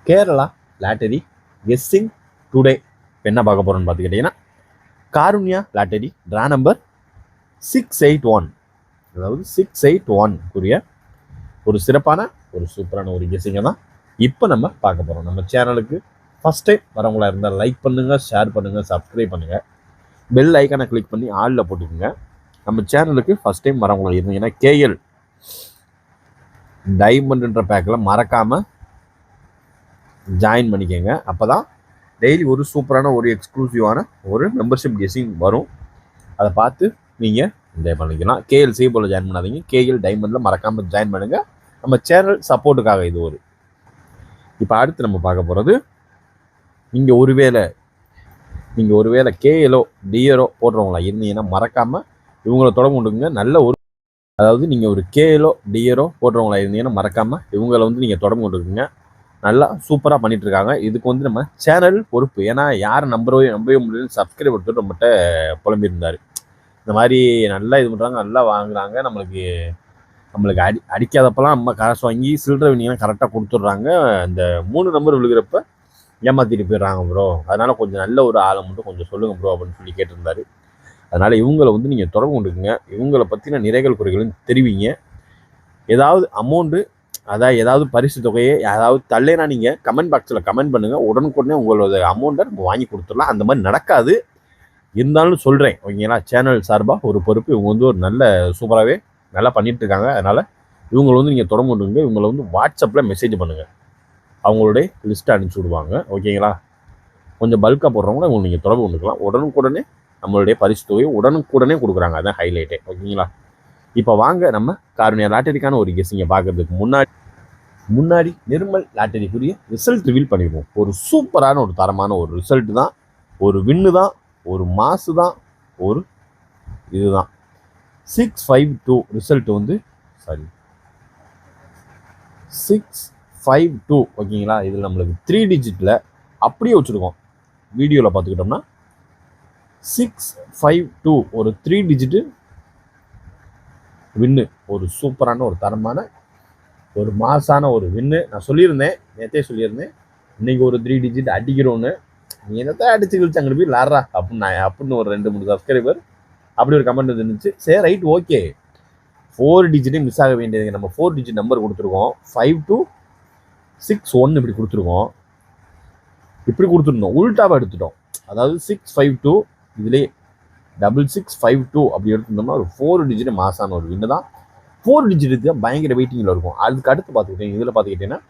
Kerala lottery guessing today என்ன பார்க்க போகிறோன்னு பார்த்துக்கிட்டிங்கன்னா காருண்யா லாட்டரி ட்ரா நம்பர் 681, அதாவது 681 ஒரு சிறப்பான ஒரு சூப்பரான ஒரு கெஸ்ஸிங்கை தான் இப்போ நம்ம பார்க்க போகிறோம். நம்ம சேனலுக்கு ஃபஸ்ட் டைம் வரவங்களா இருந்தால் லைக் பண்ணுங்கள், ஷேர் பண்ணுங்கள், சப்ஸ்கிரைப் பண்ணுங்கள், பெல் ஐக்கானை கிளிக் பண்ணி ஆளில் போட்டுக்கோங்க. நம்ம சேனலுக்கு ஃபஸ்ட் டைம் வரவங்களா இருந்தீங்கன்னா கேஎல் டைமண்ட்ன்ற பேக்கில் மறக்காமல் ஜாயின் பண்ணிக்கோங்க. அப்போ தான் டெய்லி ஒரு சூப்பரான ஒரு எக்ஸ்க்ளூசிவான ஒரு மெம்பர்ஷிப் கெஸ்ஸிங் வரும். அதை பார்த்து நீங்கள் என்ஜாய் பண்ணிக்கலாம். கேஎல் போல் ஜாயின் பண்ணாதீங்க, கேஎல் டைமண்டில் மறக்காமல் ஜாயின் பண்ணுங்கள். நம்ம சேனல் சப்போர்ட்டுக்காக இது ஒரு. இப்போ அடுத்து நம்ம பார்க்க போகிறது, நீங்கள் ஒருவேளை கேஎலோ டிஆரோ போடுறவங்களா இருந்தீங்கன்னா மறக்காமல் இவங்கள தொடர்பு கொண்டுங்க. நல்ல ஒரு, அதாவது நீங்கள் ஒரு கேஎலோ டிஆரோ போடுறவங்களா இருந்தீங்கன்னா மறக்காமல் இவங்களை நீங்கள் தொடர்பு கொண்டுக்குங்க. நல்லா சூப்பராக பண்ணிட்டு இருக்காங்க. இதுக்கு நம்ம சேனல் பொறுப்பு. ஏன்னா யாரை நம்பவே முடியலன்னு சப்ஸ்கிரைப் எடுத்துட்டு நம்மகிட்ட புலம்பியிருந்தார். இந்த மாதிரி நல்லா இது பண்ணுறாங்க, நல்லா வாங்குறாங்க, நம்மளுக்கு அடிக்காதப்பெல்லாம் நம்ம காசு வாங்கி சில்லறை வினிங்கெல்லாம் கரெக்டாக கொடுத்துட்றாங்க. இந்த 3 நம்பர் விழுகிறப்ப ஏமாற்றிட்டு போயிடுறாங்க ப்ரோ, அதனால் கொஞ்சம் நல்ல ஒரு ஆளை மட்டும் கொஞ்சம் சொல்லுங்கள் ப்ரோ அப்படின்னு சொல்லி கேட்டிருந்தாரு. அதனால் இவங்களை நீங்கள் தொடர்பு கொண்டுக்குங்க. இவங்களை பற்றின நிறைகள் குறைகளும் தெரிவிங்க. ஏதாவது அமௌண்ட்டு, அதாவது ஏதாவது பரிசு தொகையை ஏதாவது தள்ளைனா நீங்கள் கமெண்ட் பாக்ஸில் கமெண்ட் பண்ணுங்கள். உடனுக்குடனே உங்களோட அமௌண்ட்டை நம்ம வாங்கி கொடுத்துடலாம். அந்த மாதிரி நடக்காது, இருந்தாலும் சொல்கிறேன் ஓகேங்களா. சேனல் சார்பாக ஒரு பொறுப்பு. இவங்க ஒரு நல்ல சூப்பராகவே நல்லா பண்ணிகிட்ருக்காங்க. அதனால் இவங்களை நீங்கள் தொடர்பு கொண்டுங்க. இவங்களை வாட்ஸ்அப்பில் மெசேஜ் பண்ணுங்கள், அவங்களுடைய லிஸ்ட்டை அனுப்பிச்சி விடுவாங்க ஓகேங்களா. கொஞ்சம் பல்காக போடுறவங்கள இவங்க நீங்கள் தொடர்பு கொண்டுக்கலாம். உடனுக்குடனே நம்மளுடைய பரிசு தொகையை உடனுக்குடனே கொடுக்குறாங்க, அதுதான் ஹைலைட்டே ஓகேங்களா. இப்போ வாங்க நம்ம காருண்யா லாட்டரிக்கான ஒரு கெஸ்ஸிங்கை பார்க்கறதுக்கு முன்னாடி நிர்மல் லாட்டரிக்குரிய ரிசல்ட் ரிவீல் பண்ணிடுவோம். ஒரு சூப்பரான ஒரு தரமான ஒரு ரிசல்ட் தான், ஒரு வின்னு தான், ஒரு மாசு தான், ஒரு இதுதான் 652 ரிசல்ட் 652 ஓகேங்களா. இதில் நம்மளுக்கு 3 டிஜிட்டில் அப்படியே வச்சுருக்கோம். வீடியோவில் பார்த்துக்கிட்டோம்னா 652 ஒரு 3 டிஜிட்டு வின்னு, ஒரு சூப்பரான ஒரு தரமான ஒரு மாசான ஒரு வின்னு. நான் சொல்லியிருந்தேன், நேற்றே சொல்லியிருந்தேன், இன்றைக்கி ஒரு 3 டிஜிட் அடிக்கிறோன்னு. நீ என்னத்தான் அடிச்சு கழிச்சு அங்கே போய் லாடுறா அப்படின்னு ஒரு 2-3 சப்ஸ்கிரைபர் அப்படி ஒரு கமெண்ட் இருந்துச்சு. சரி ரைட் ஓகே, 4 டிஜிட்டே மிஸ் ஆக வேண்டியதுங்க. நம்ம 4 டிஜிட் நம்பர் கொடுத்துருக்கோம், 5261 இப்படி கொடுத்துருக்கோம். இப்படி கொடுத்துருந்தோம், உள்டாவாக எடுத்துட்டோம். அதாவது 652 இதுலேயே 6652 அப்படி எடுத்துருந்தோம்னா ஒரு 4 டிஜிட் மாசான ஒரு வின்னு தான். 4 டிஜிட் தான் பயங்கர வெயிட்டிங்கில் இருக்கும். அதுக்கு அடுத்து பார்த்துக்கிட்டேன், இதில் பார்த்துக்கிட்டீங்கன்னா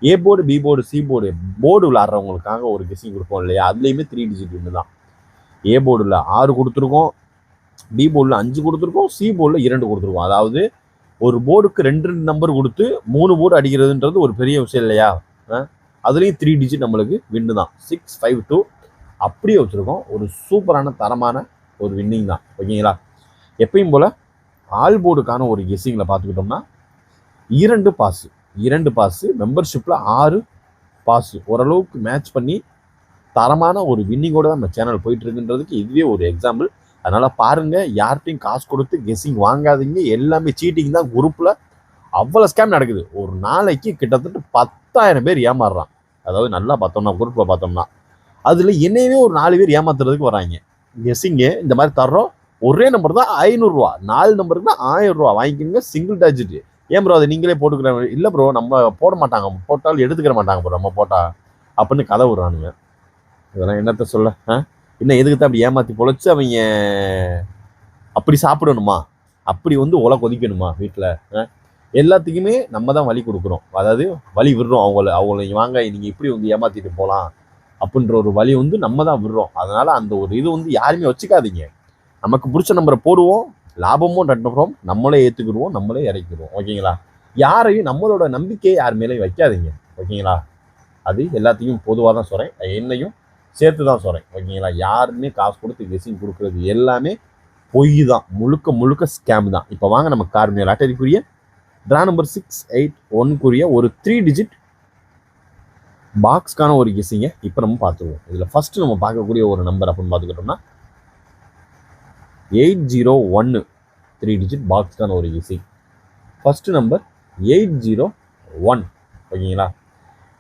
A board, B board, C board விளாட்றவங்களுக்காக ஒரு கெஸ்ஸிங் கொடுப்போம் இல்லையா, அதுலேயுமே 3 டிஜிட் வின்னு தான். ஏ போர்டில் 6 கொடுத்துருக்கோம், பி போர்டில் 5 கொடுத்துருக்கோம், சி போர்டில் 2 கொடுத்துருக்கோம். அதாவது ஒரு போர்டுக்கு 2 நம்பர் கொடுத்து 3 போர்டு அடிக்கிறதுன்றது ஒரு பெரிய விஷயம் இல்லையா. அதுலேயும் 3 டிஜிட் நம்மளுக்கு வின்னு தான். 652 அப்படியே வச்சுருக்கோம். ஒரு சூப்பரான தரமான ஒரு வின்னிங் தான் ஓகேங்களா. எப்பயும் போல் ஆல் போர்டுக்கான ஒரு கெஸ்ஸிங்கில் பார்த்துக்கிட்டோம்னா 2 பாஸு மெம்பர்ஷிப்பில் 6 பாஸு ஓரளவுக்கு மேட்ச் பண்ணி தரமான ஒரு வின்னிங்கோடு தான் நம்ம சேனல் போயிட்டுருக்குன்றதுக்கு இதுவே ஒரு எக்ஸாம்பிள். அதனால் பாருங்கள், யார்கிட்டையும் காசு கொடுத்து கெஸ்ஸிங் வாங்காதீங்க. எல்லாமே சீட்டிங் தான். குரூப்பில் அவ்வளோ ஸ்கேம் நடக்குது. ஒரு நாளைக்கு கிட்டத்தட்ட 10,000 பேர் ஏமாறுறான். அதாவது நல்லா பார்த்தோம்னா குரூப்பில் பார்த்தோம்னா அதில் என்னையவே ஒரு 4 பேர் ஏமாத்துறதுக்கு வராங்க. கெஸ்ஸிங்கு இந்த மாதிரி தர்றோம், ஒரே நம்பர் தான் 500 ரூபா, 4 நம்பருக்கு தான் 1000 ரூபா வாங்கிக்கோங்க, சிங்கிள் டிஜிட். ஏன் ப்ரோ அதை நீங்களே போட்டுக்கிறேன்? இல்லை ப்ரோ, நம்ம போட மாட்டாங்க, போட்டாலும் எடுத்துக்கிற மாட்டாங்க ப்ரோ நம்ம போட்டா அப்படின்னு கதை விடுறானுங்க. இதெல்லாம் என்னத்த சொல்ல, இன்னும் எதுக்கு தான் அப்படி ஏமாற்றி பொழைச்சி அவங்க அப்படி சாப்பிடணுமா, அப்படி ஒலை கொதிக்கணுமா வீட்டில்? எல்லாத்துக்குமே நம்ம தான் வழி கொடுக்குறோம், அதாவது வழி விடுறோம். அவங்கள வாங்க நீங்கள் இப்படி ஏமாற்றிட்டு போகலாம் அப்படின்ற ஒரு வழி நம்ம தான் விடுறோம். அதனால் அந்த ஒரு இது யாருமே வச்சுக்காதீங்க. நமக்கு பிடிச்ச நம்பரை போடுவோம், லாபமும் நட்டுறோம், நம்மளே ஏற்றுக்கிடுவோம், நம்மளே இறக்கிடுவோம் ஓகேங்களா. யாரையும் நம்மளோட நம்பிக்கையை யார் மேலேயும் வைக்காதீங்க ஓகேங்களா. அது எல்லாத்தையும் பொதுவாக தான் சொல்கிறேன், என்னையும் சேர்த்து தான் சொல்கிறேன் ஓகேங்களா. யாருமே காசு கொடுத்து கெஸ்ஸிங் கொடுக்குறது எல்லாமே பொய் தான், முழுக்க ஸ்கேம் தான். இப்போ வாங்க நம்ம காருண்யா லாட்டரிக்குரிய ட்ரா நம்பர் 681 ஒரு 3 டிஜிட் பாக்ஸ்க்கான ஒரு கெஸ்ஸிங்கை இப்போ நம்ம பார்த்துருவோம். இதில் ஃபஸ்ட்டு நம்ம பார்க்கக்கூடிய ஒரு நம்பர் அப்படின்னு பார்த்துக்கிட்டோம்னா 801 3 டிஜிட் பாக்ஸ்க்கான ஒரு கெஸ்ஸிங். ஃபஸ்ட்டு நம்பர் 801 ஓகேங்களா.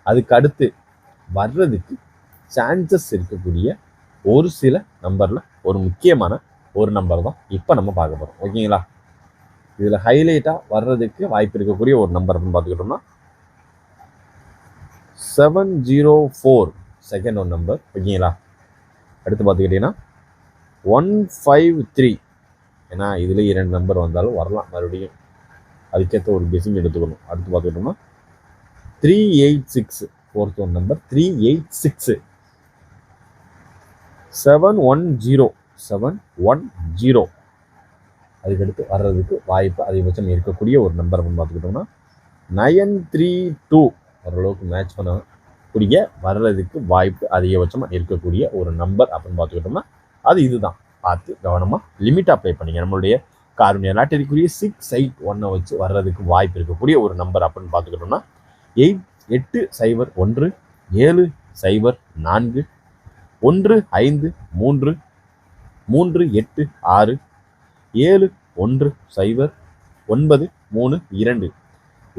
அதுக்கு அடுத்து வர்றதுக்கு சான்சஸ் இருக்கக்கூடிய ஒரு சில நம்பரில் ஒரு முக்கியமான ஒரு நம்பர் தான் இப்போ நம்ம பார்க்க போகிறோம். ஓகேங்களா? இதில் ஹைலைட்டாக வர்றதுக்கு வாய்ப்பு இருக்கக்கூடிய ஒரு நம்பர் அப்படின்னு பார்த்துக்கிட்டோம்னா 704 செகண்ட் ஒரு நம்பர். ஓகேங்களா? அடுத்து பார்த்துக்கிட்டிங்கன்னா 153. ஏன்னா இதில் 2 நம்பர் வந்தாலும் வரலாம், மறுபடியும் அதுக்கேற்ற ஒரு கெஸிங் எடுத்துக்கணும். அடுத்து பார்த்துக்கிட்டோம்னா 386 ஃபோர்த் ஒன் நம்பர் 386. 710 அதுக்கடுத்து வர்றதுக்கு வாய்ப்பு அதிகபட்சம் இருக்கக்கூடிய ஒரு நம்பர் அப்படின்னு பார்த்துக்கிட்டோம்னா 932. ஓரளவுக்கு மேட்ச் பண்ணக்கூடிய வர்றதுக்கு வாய்ப்பு அதிகபட்சமாக இருக்கக்கூடிய ஒரு நம்பர் அப்படின்னு பார்த்துக்கிட்டோம்னா அது இதுதான். பார்த்து கவனமாக லிமிட் அப்ளை பண்ணிங்க. நம்மளுடைய காருண்ய லாட்டரிக்குரிய 681 வச்சு வர்றதுக்கு வாய்ப்பு இருக்கக்கூடிய ஒரு நம்பர் அப்படின்னு பார்த்துக்கிட்டோம்னா 801 704 15 3 386 710 932.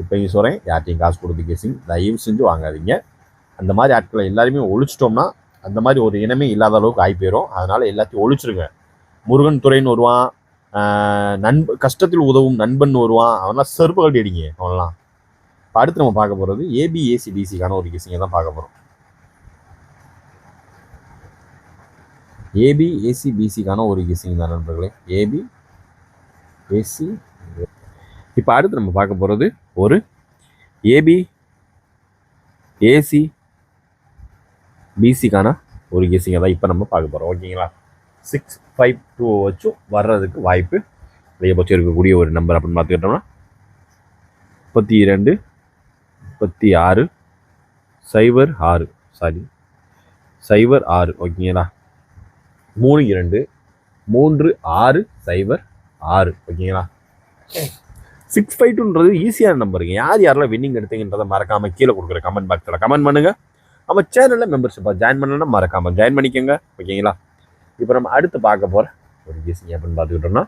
இப்போ இங்கே சொல்கிறேன், யார்ட்டையும் காசு கொடுத்து கேசிங் தயவு செஞ்சு வாங்காதீங்க. அந்த மாதிரி ஆட்களை எல்லாருமே ஒழிச்சிட்டோம்னா அந்த மாதிரி ஒரு இனமே இல்லாத அளவுக்கு ஆகி போயிடும். அதனால் எல்லாத்தையும் ஒழிச்சிருங்க. முருகன் துறைன்னு வருவான், கஷ்டத்தில் உதவும் நண்பன் வருவான், அவன்லாம் செருப்பு கட்டி அடிங்க அவன்லாம். அடுத்து நம்ம பார்க்க போகிறது ABACBCக்கான ஒரு கேசிங்கை தான் பார்க்க போகிறோம். ABACBCக்கான ஒரு கெஸிங் தான் நண்பர்களே. ABAC. இப்போ அடுத்து நம்ம பார்க்க போகிறது ஒரு ABACBCக்கான ஒரு கெஸிங்கை தான் இப்போ நம்ம பார்க்க போகிறோம். ஓகேங்களா? 652 வச்சும் வர்றதுக்கு வாய்ப்பு அதிகபட்சம் இருக்கக்கூடிய ஒரு நம்பர் அப்படின்னு பார்த்துக்கிட்டோம்னா 32 36 06. ஓகேங்களா? 32 36 06. ஓகேங்களா? 652ன்றது ஈஸியான நம்பருங்க. யாரெல்லாம் வின்னிங் எடுத்தீங்கன்றதை மறக்காமல் கீழே கொடுக்குற கமெண்ட் பாக்ஸில் கமெண்ட் பண்ணுங்கள். நம்ம சேனலில் மெம்பர்ஷிப்பாக ஜாயின் பண்ணலன்னா மறக்காமல் ஜாயின் பண்ணிக்கோங்க. ஓகேங்களா? இப்போ நம்ம அடுத்து பார்க்க போகிற ஒரு கெஸிங் அப்படின்னு பார்த்துக்கிட்டோம்னா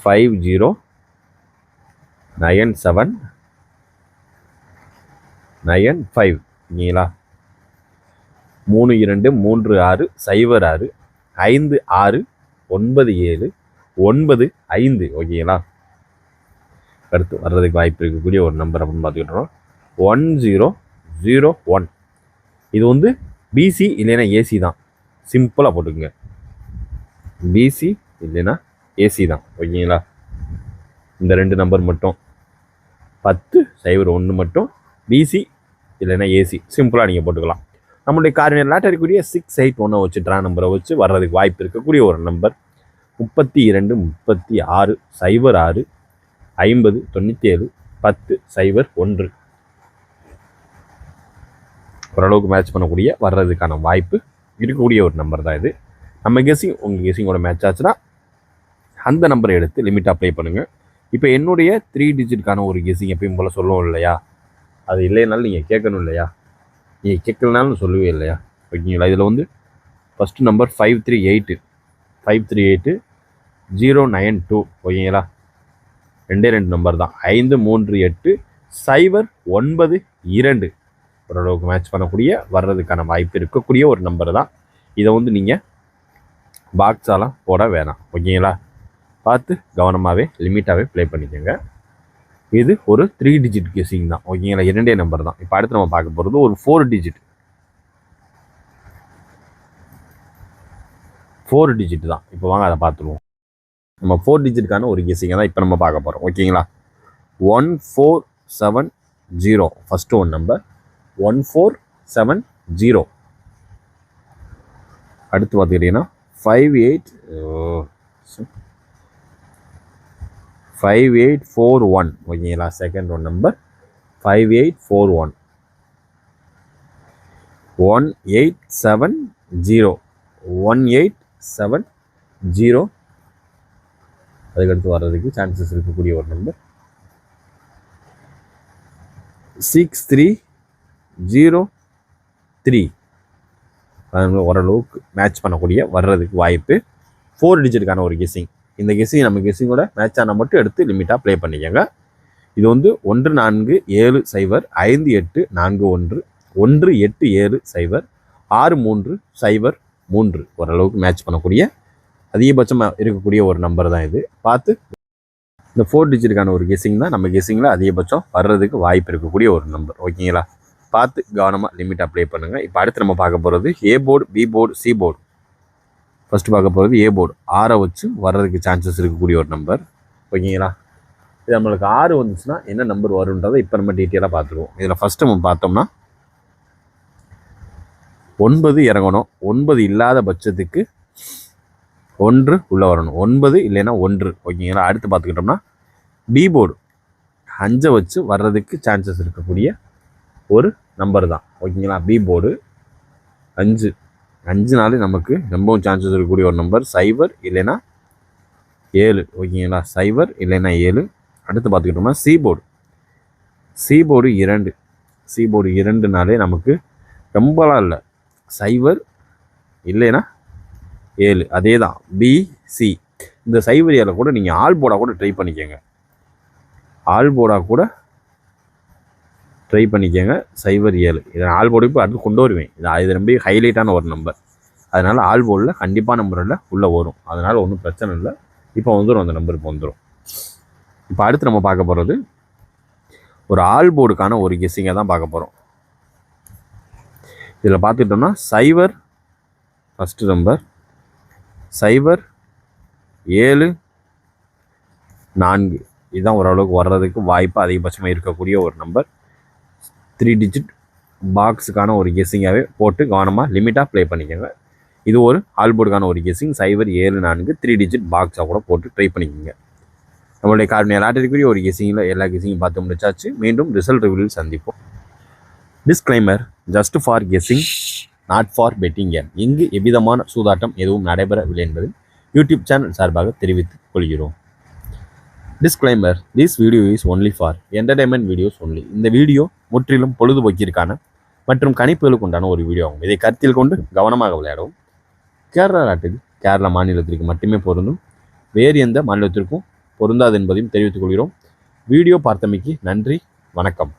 509795. ஓகேங்களா? 3236 06 56 97 95. ஓகேங்களா? அடுத்து வர்றதுக்கு வாய்ப்பு இருக்கக்கூடிய ஒரு நம்பர் அப்படின்னு பார்த்துக்கிட்டோம் 1001. இது வந்து BC இல்லைன்னா AC தான். சிம்பிளாக போட்டுக்குங்க, BC இல்லைன்னா AC தான். ஓகேங்களா? இந்த 2 நம்பர் மட்டும் 1001 மட்டும் BC இல்லைன்னா AC சிம்பிளாக நீங்கள் போட்டுக்கலாம். நம்மளுடைய காரியம் லாட்டரிக்குரிய 681 வச்சு ட்ரா நம்பரை வச்சு வர்றதுக்கு வாய்ப்பு இருக்கக்கூடிய ஒரு நம்பர் 32 36 06 50 97 10 01. ஓரளவுக்கு மேட்ச் பண்ணக்கூடிய வர்றதுக்கான வாய்ப்பு இருக்கக்கூடிய ஒரு நம்பர் தான் இது. நம்ம கெஸிங் உங்கள் கெஸிங்கோட மேட்ச் ஆச்சுன்னா அந்த நம்பரை எடுத்து லிமிட் அப்ளை பண்ணுங்கள். இப்போ என்னுடைய 3 டிஜிட்கான ஒரு கெஸிங் எப்பயும் போல் சொல்லுவோம் இல்லையா, அது இல்லைனாலும் நீங்கள் கேட்கணும் இல்லையா, நீங்கள் கேட்கலனாலும் சொல்லுவே இல்லையா. ஓகேங்களா? இதில் வந்து ஃபஸ்ட்டு நம்பர் 538 092. ஓகேங்களா? 2 நம்பர் தான் 538 092. ஓரளவுக்கு மேட்ச் பண்ணக்கூடிய வர்றதுக்கான வாய்ப்பு இருக்கக்கூடிய ஒரு நம்பர் தான். இதை வந்து நீங்கள் பாக்ஸாலாம் போட வேணாம். ஓகேங்களா? பார்த்து கவனமாகவே லிமிட்டாகவே ப்ளே பண்ணிக்கோங்க. இது ஒரு 3 டிஜிட் கெஸிங் தான். ஓகேங்களா? 2 நம்பர் தான். இப்போ அடுத்து நம்ம பார்க்க போகிறது ஒரு 4 டிஜிட் தான். இப்போ வாங்க அதை பார்த்துருவோம். நம்ம 4 டிஜிட்டுக்கான ஒரு கெஸிங்கை தான் இப்போ நம்ம பார்க்க போகிறோம். ஓகேங்களா? 1470 ஃபஸ்ட்டு ஒன் நம்பர் 1470. அடுத்து பார்த்துக்கிட்டிங்கன்னா 5841. ஓகேங்களா? Second one number 5841. 1870. அதுக்கடுத்து வர்றதுக்கு சான்சஸ் இருக்கக்கூடிய ஒரு நம்பர் 6303. ஓரளவுக்கு மேட்ச் பண்ணக்கூடிய வர்றதுக்கு வாய்ப்பு 4 டிஜிட்டுக்கான ஒரு கெஸிங். இந்த கெஸிங் நம்ம கெஸிங்கோட மேட்ச் ஆனால் மட்டும் எடுத்து லிமிட்டாக ப்ளே பண்ணிக்கோங்க. இது வந்து 14705841 18706303 ஓரளவுக்கு மேட்ச் பண்ணக்கூடிய அதிகபட்சமாக இருக்கக்கூடிய ஒரு நம்பர் தான் இது. பார்த்து இந்த 4 டிஜிட்டுக்கான ஒரு கெஸிங் தான் நம்ம கெஸிங்கில் அதிகபட்சம் வர்றதுக்கு வாய்ப்பு இருக்கக்கூடிய ஒரு நம்பர். ஓகேங்களா, பார்த்து கவனமாக லிமிட் அப்ளை பண்ணுங்கள். இப்போ அடுத்து நம்ம பார்க்க போகிறது A board, B board, C board. First பார்க்க போகிறது ஏ போர்டு. 6 வச்சு வர்றதுக்கு சான்சஸ் இருக்கக்கூடிய ஒரு நம்பர். ஓகேங்களா, இது நம்மளுக்கு 6 வந்துச்சுன்னா என்ன நம்பர் வரும்ன்றதை இப்போ நம்ம டீட்டெயிலாக பார்த்துருவோம். இதில் ஃபஸ்ட்டு நம்ம பார்த்தோம்னா 9 இறங்கணும். 9 இல்லாத பட்சத்துக்கு 1 உள்ளே வரணும். 9 இல்லைன்னா 1. ஓகேங்களா, அடுத்து பார்த்துக்கிட்டோம்னா பி போர்டு 5 வச்சு வர்றதுக்கு சான்சஸ் இருக்கக்கூடிய ஒரு நம்பர் தான். ஓகேங்களா, பி போர்டு 5 நமக்கு ரொம்பவும் சான்சஸ் இருக்கக்கூடிய ஒரு நம்பர். 0 இல்லைன்னா 7. ஓகேங்களா, 0 இல்லைன்னா 7. அடுத்து பார்த்துக்கிட்டோம்னா சி போர்டு 2. சி போர்டு 2 நமக்கு ரொம்பலாம் இல்லை. 0 இல்லைன்னா 7. அதே தான் பி சி. இந்த 0 7 கூட நீங்கள் ஆல் போர்டாக கூட ட்ரை பண்ணிக்கோங்க. 0 7. இதை ஆல் போர்டு இப்போ அடுத்து கொண்டு வருவேன். இது ரொம்ப ஹைலைட்டான ஒரு நம்பர். அதனால் ஆல் போர்டில் கண்டிப்பான நம்பரில் உள்ளே வரும். அதனால் ஒன்றும் பிரச்சனை இல்லை. இப்போ வந்துடும், அந்த நம்பர் இப்போ வந்துடும். இப்போ அடுத்து நம்ம பார்க்க போகிறது ஒரு ஆல் போர்டுக்கான ஒரு கெஸ்ஸிங்கை தான் பார்க்க போகிறோம். இதில் பார்த்துக்கிட்டோம்னா 0 ஃபஸ்ட்டு நம்பர், 0 7 4. இதுதான் ஓரளவுக்கு வர்றதுக்கு வாய்ப்பு அதிகபட்சமாக இருக்கக்கூடிய ஒரு நம்பர். 3 டிஜிட் பாக்ஸுக்கான ஒரு கெஸ்ஸிங்காகவே போட்டு கவனமாக லிமிட்டாக ப்ளே பண்ணிக்கோங்க. இது ஒரு ஆல் போர்டுக்கான ஒரு கெஸ்ஸிங். 0 7 4 3 டிஜிட் பாக்ஸாக கூட போட்டு ட்ரை பண்ணிக்கோங்க. நம்மளுடைய கார்டு லாட்டரிக்குரிய ஒரு கெஸ்ஸிங்கில் எல்லா கெஸ்ஸிங்கும் பார்த்து முடிச்சாச்சு. மீண்டும் ரிசல்ட் ரிவ்யூவில் சந்திப்போம். Disclaimer: just for guessing, not for betting game. இங்கு எவ்விதமான சூதாட்டம் எதுவும் நடைபெறவில்லை என்பது யூடியூப் சேனல் சார்பாக தெரிவித்துக் கொள்கிறோம். Disclaimer: this video is only for entertainment videos only. இந்த வீடியோ முற்றிலும் பொழுதுபோக்கிற்கான மற்றும் கணிப்புகளுக்கு உண்டான ஒரு வீடியோ ஆகும். இதை கருத்தில் கொண்டு கவனமாக விளையாடவும். கேரளா நாட்டுக்கு, கேரளா மாநிலத்திற்கு மட்டுமே பொருந்தும். வேறு எந்த மாநிலத்திற்கும் பொருந்தாது என்பதையும் தெரிவித்துக் கொள்கிறோம். வீடியோ பார்த்தமைக்கு நன்றி, வணக்கம்.